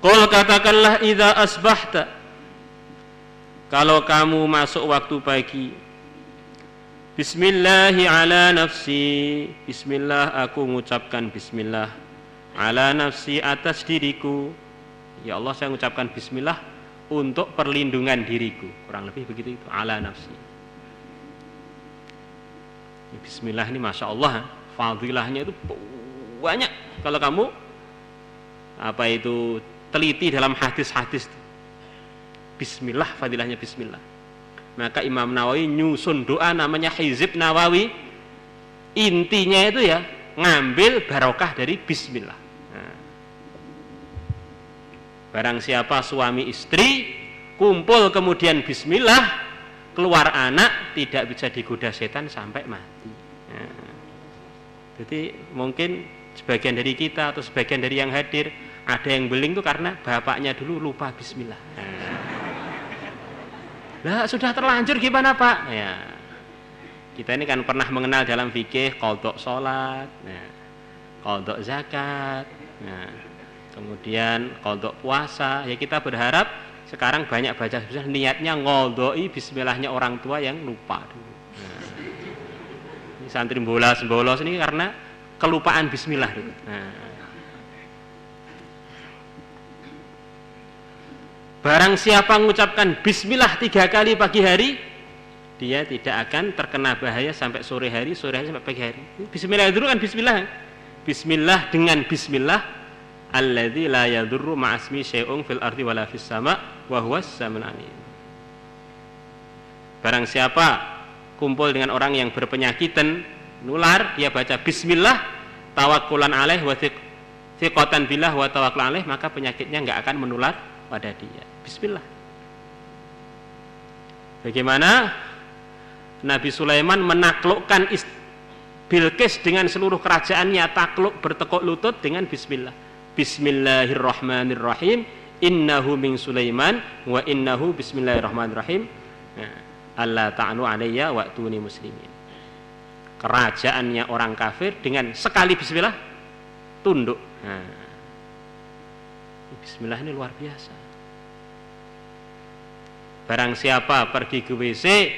Qul katakanlah idza asbahta, kalau kamu masuk waktu pagi, bismillahi ala nafsi, bismillah aku mengucapkan bismillah, ala nafsi atas diriku, ya Allah saya mengucapkan bismillah untuk perlindungan diriku, kurang lebih begitu itu, ala nafsi. Bismillah ini masya Allah, fadilahnya itu banyak kalau kamu teliti dalam hadis-hadis. Bismillah, fadilahnya bismillah. Maka Imam Nawawi nyusun doa namanya Hizib Nawawi. Intinya itu ya ngambil barokah dari bismillah. Barang siapa suami istri kumpul kemudian bismillah, keluar anak, tidak bisa digoda setan sampai mati. Jadi mungkin sebagian dari kita atau sebagian dari yang hadir ada yang beling itu karena bapaknya dulu lupa bismillah. Lah sudah terlanjur gimana Pak? Ya, kita ini kan pernah mengenal dalam fikih qadha salat, qadha zakat, kemudian qadha puasa. Ya kita berharap sekarang banyak baca bismillah niatnya ngodoi bismillahnya orang tua yang lupa dulu. Ini santri bolos ini karena kelupaan bismillah dulu. Barang siapa mengucapkan bismillah 3 kali pagi hari, dia tidak akan terkena bahaya sampai sore hari sampai pagi hari. Bismillah dulu kan bismillah. Bismillah dengan bismillah alladzi la yadurru ma'asmi syai'un fil ardi wala fis sama' wa huwas samiul alim. Barang siapa kumpul dengan orang yang berpenyakitan nular, dia baca bismillah tawakkulan alaih wa thiqatan billah wa tawakkulan alaih, maka penyakitnya enggak akan menular pada dia. Bismillah. Bagaimana Nabi Sulaiman menaklukkan Bilqis dengan seluruh kerajaannya, takluk bertekuk lutut dengan bismillah. Bismillahirrahmanirrahim. Innahu min Sulaiman wa innahu bismillahirrahmanirrahim. Allah ta'anu alayya wa'tuni muslimin. Kerajaannya orang kafir dengan sekali bismillah tunduk. Bismillah ini luar biasa. Barang siapa pergi ke WC,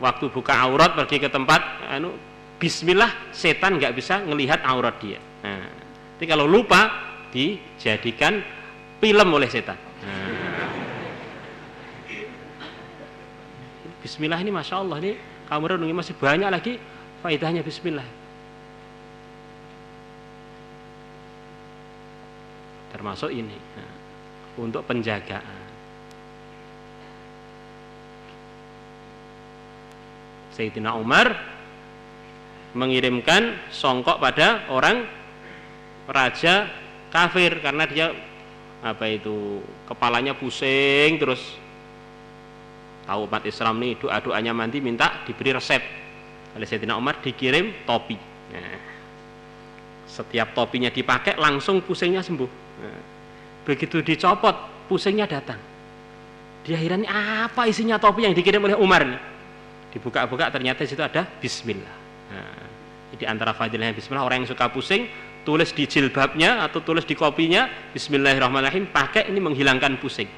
waktu buka aurat pergi ke tempat bismillah, setan nggak bisa ngelihat aurat dia. Jadi kalau lupa dijadikan film oleh setan. Bismillah ini masya Allah, ini kamu renungi masih banyak lagi faedahnya bismillah. Termasuk ini untuk penjagaan. Sayyidina Umar mengirimkan songkok pada orang raja kafir karena dia kepalanya pusing, terus tahu umat Islam nih doa-doanya mandi minta diberi resep oleh Sayyidina Umar, dikirim topi. Setiap topinya dipakai langsung pusingnya sembuh. Begitu dicopot pusingnya datang. Dia heran apa isinya topi yang dikirim oleh Umar nih. Dibuka-buka ternyata di situ ada bismillah. Jadi antara fadilahnya bismillah, orang yang suka pusing tulis di jilbabnya atau tulis di kopinya bismillahirrahmanirrahim, pakai ini menghilangkan pusing.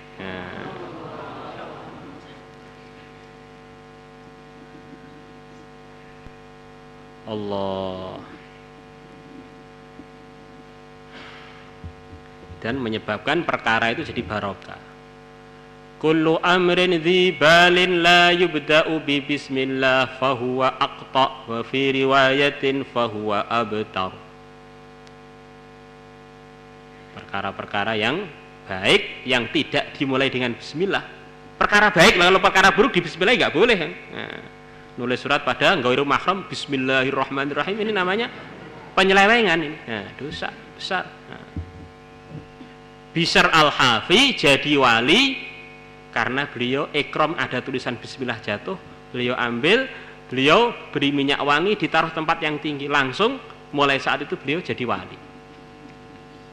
Allah. Dan menyebabkan perkara itu jadi barokah. Kullu amrin dhi balin la yubda'u bi bismillah fahuwa aqta wa fi riwayatin fahuwa abtar. Perkara-perkara yang baik yang tidak dimulai dengan bismillah. Perkara baik, kalau perkara buruk di bismillah enggak boleh kan. Nulis surat pada ghairu mahram bismillahirrahmanirrahim, ini namanya penyelewengan ini. Dosa besar. Bishr al-Hafi jadi wali karena beliau ikram ada tulisan bismillah jatuh, beliau ambil, beliau beri minyak wangi, ditaruh tempat yang tinggi, langsung mulai saat itu beliau jadi wali.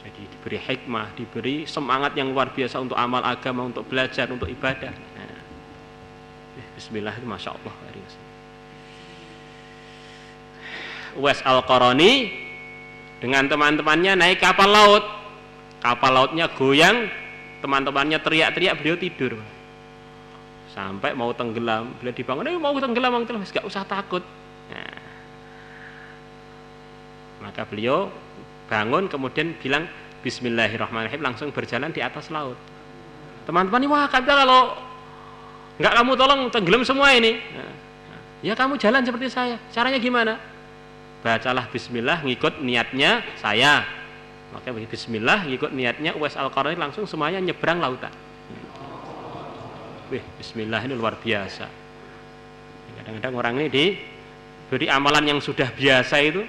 Jadi diberi hikmah, diberi semangat yang luar biasa untuk amal agama, untuk belajar, untuk ibadah. Bismillah itu masya Allah. Uwais Al-Qarani dengan teman-temannya naik kapal laut. Kapal lautnya goyang, teman-temannya teriak-teriak, beliau tidur. Sampai mau tenggelam, beliau dibangun, mau tenggelam, gak usah takut. Nah, maka beliau bangun kemudian bilang Bismillahirrahmanirrahim, langsung berjalan di atas laut. Teman-teman ini, wah kata kalau nggak kamu tolong tenggelam semua ini. Nah, ya kamu jalan seperti saya. Caranya gimana? Bacalah Bismillah, ngikut niatnya saya. Maka Bismillah, ngikut niatnya Uwais Al-Qarni, langsung semuanya nyebrang lautan. Wih, Bismillah ini luar biasa. Kadang-kadang orang ini diberi amalan yang sudah biasa itu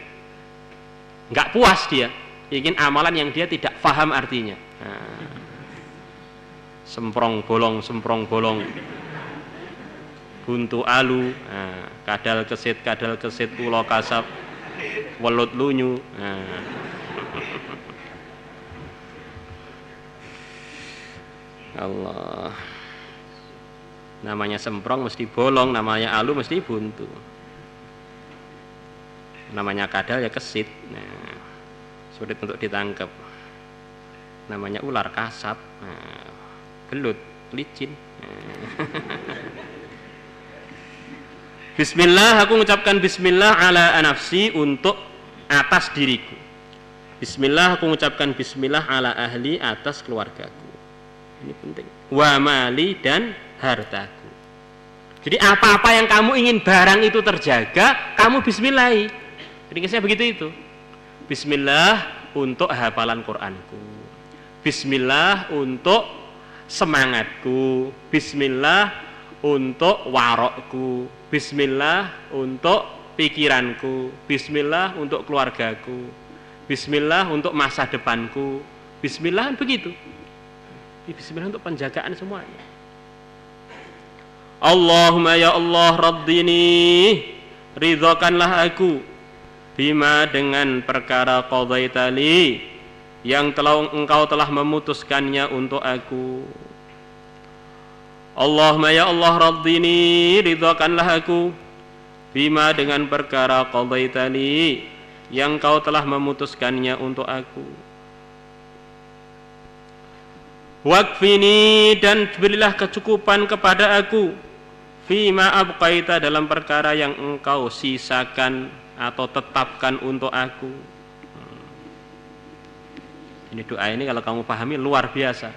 nggak puas dia, ingin amalan yang dia tidak paham artinya. Nah, semprong bolong, buntu alu, nah, kadal kesit, ulo kasap, welut lunyu. Nah. Allah. Namanya semprong mesti bolong, namanya alu mesti buntu. Namanya kadal ya kesit, nah, sulit untuk ditangkap. Namanya ular kasap, nah, belut, licin. Bismillah, aku mengucapkan Bismillah ala nafsi, untuk atas diriku. Bismillah, aku mengucapkan Bismillah ala ahli, atas keluargaku. Ini penting. Wa mali, dan hartaku. Jadi apa-apa yang kamu ingin barang itu terjaga, kamu bismillahi. Ringkasnya begitu itu. Bismillah untuk hafalan Qur'anku. Bismillah untuk semangatku. Bismillah untuk warokku. Bismillah untuk pikiranku. Bismillah untuk keluargaku. Bismillah untuk masa depanku. Bismillah begitu. Bismillah untuk penjagaan semuanya. Allahumma ya Allah raddini, ridhokanlah aku, bima dengan perkara qadaitali, yang engkau telah memutuskannya untuk aku. Allahumma ya Allah raddini, ridhokanlah aku, bima dengan perkara qadaitali, yang engkau telah memutuskannya untuk aku. Wakfini, dan berilah kecukupan kepada aku, fima abqaita, dalam perkara yang engkau sisakan atau tetapkan untuk aku. Ini doa ini kalau kamu pahami luar biasa.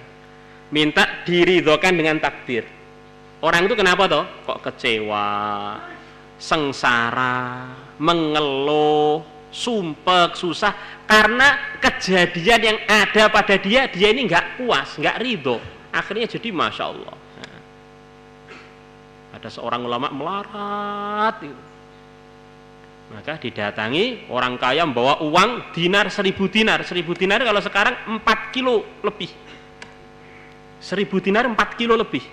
Minta diridhokan dengan takdir. Orang itu kenapa toh? Kok kecewa, sengsara, mengeluh, sumpek, susah, karena kejadian yang ada pada dia ini nggak puas, nggak ridho. Akhirnya jadi masya Allah. Nah, ada seorang ulama melarat gitu. Maka didatangi orang kaya membawa uang dinar 1000 dinar. 1000 dinar kalau sekarang 4 kilo lebih. 1000 dinar 4 kilo lebih.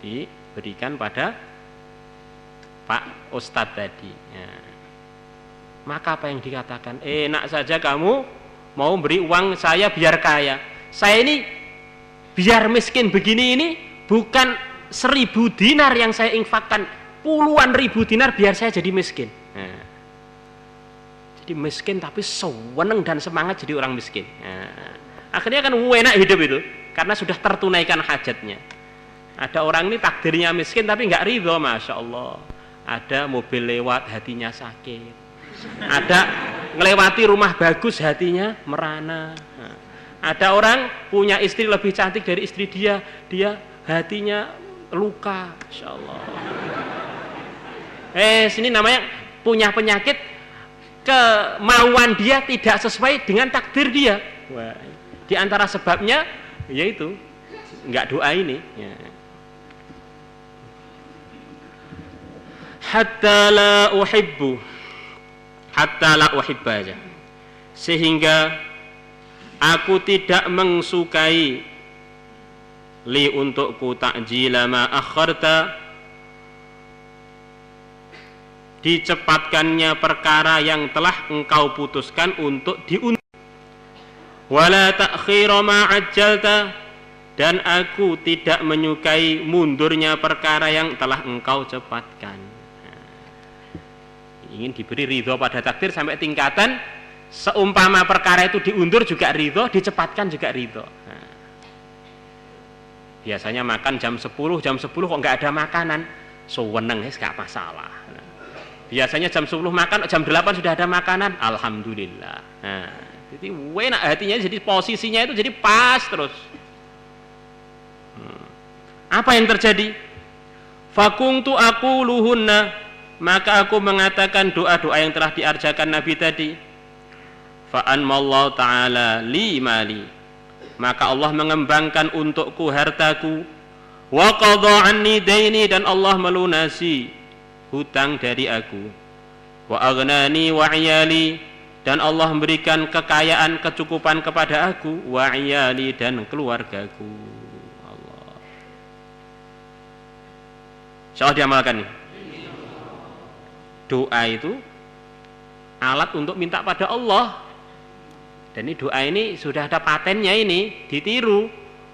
Diberikan pada Pak Ustadz tadi. Ya. Maka apa yang dikatakan? Enak saja kamu mau beri uang saya biar kaya. Saya ini biar miskin begini ini bukan 1000 dinar yang saya infakkan, puluhan ribu dinar biar saya jadi miskin. Nah, jadi miskin tapi seweneng dan semangat jadi orang miskin. Nah, akhirnya kan enak hidup itu karena sudah tertunaikan hajatnya. Ada orang ini takdirnya miskin tapi nggak ridho, masya Allah. Ada mobil lewat hatinya sakit. Ada ngelewati rumah bagus hatinya merana. Nah, ada orang punya istri lebih cantik dari istri dia hatinya luka, insya Allah. Sini namanya punya penyakit, kemauan dia tidak sesuai dengan takdir dia. Wah, di antara sebabnya yaitu nggak doa ini. Ya. Hatta la uhibba aja. Sehingga aku tidak mengsukai li untukku ta'jila ma akharta, dicepatkannya perkara yang telah engkau putuskan untuk diundur. Wala ta'khira ma ajjalta, dan aku tidak menyukai mundurnya perkara yang telah engkau cepatkan. ingin diberi ridho pada takdir sampai tingkatan seumpama perkara itu diundur juga ridho, dicepatkan juga ridho. Nah, biasanya makan jam 10 kok nggak ada makanan, seweneng nggak masalah. Nah, biasanya jam 10 makan, jam 8 sudah ada makanan, alhamdulillah. Nah, jadi enak hatinya, jadi posisinya itu jadi pas terus. Apa yang terjadi? Fakuntu aku luhunna, maka aku mengatakan doa-doa yang telah diajarkan Nabi tadi. Fa'anmallahu ta'ala li mali, maka Allah mengembangkan untukku hartaku. Wa qadha anni daini, dan Allah melunasi hutang dari aku. Wa aghnani wa iyali, dan Allah memberikan kekayaan, kecukupan kepada aku. Wa iyali, dan keluargaku. Allah, insyaallah diamalkan nih. Doa itu alat untuk minta pada Allah. Dan ini doa ini sudah ada patennya, ini ditiru,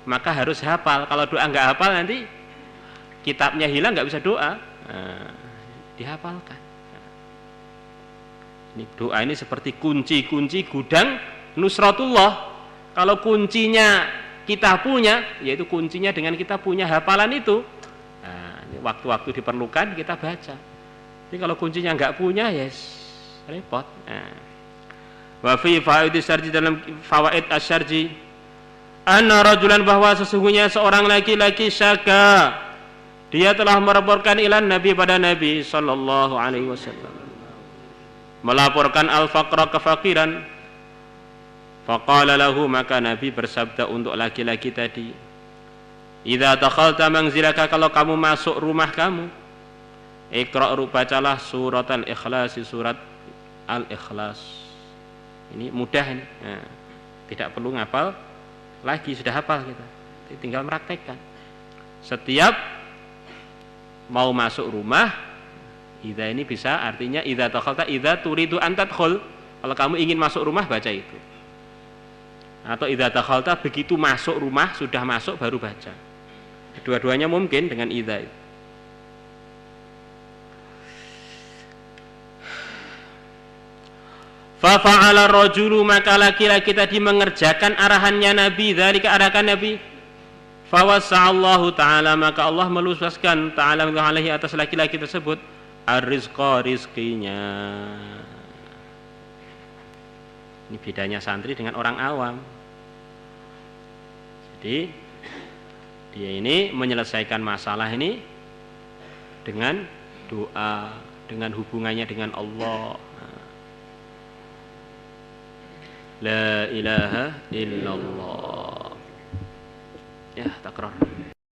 maka harus hafal. Kalau doa nggak hafal nanti kitabnya hilang, nggak bisa doa. Nah, dihafalkan. Ini doa ini seperti kunci-kunci gudang nusratullah. Kalau kuncinya kita punya, yaitu kuncinya dengan kita punya hafalan itu. Nah, ini waktu-waktu diperlukan kita baca. Jadi kalau kuncinya nggak punya, yes, repot. Nah. Wa fi fawaid asy-syarji, dalam fawaid asy-syarji, anna rajulan, bahwa sesungguhnya seorang laki-laki syaka, dia telah melaporkan ilan Nabi, pada Nabi sallallahu alaihi wasallam, melaporkan al-faqra, kefakiran. Faqala lahu, maka Nabi bersabda untuk laki-laki tadi, idza dakhalta manzilaka, kalau kamu masuk rumah kamu, iqra', bacalah surat al-ikhlas, surat al-ikhlas. Ini mudah ini. Nah, tidak perlu ngapal lagi, sudah hafal kita. Tinggal meraktekkan. Setiap mau masuk rumah, idza ini bisa artinya idza dakhalta, idza turidu an tadkhul. Kalau kamu ingin masuk rumah, baca itu. Atau idza dakhalta, begitu masuk rumah, sudah masuk baru baca. Kedua-duanya mungkin dengan idza itu. Fa fa'ala rajulu, maka laki-laki tadi mengerjakan arahannya Nabi, dzalika, arahan Nabi. Fa wasa'allahu ta'ala, maka Allah meluaskan ta'ala alaihi, atas laki-laki tersebut, ar-rizqa, rizkinya. Ini bedanya santri dengan orang awam. Jadi dia ini menyelesaikan masalah ini dengan doa, dengan hubungannya dengan Allah. La ilaha illallah. Ya, takrar.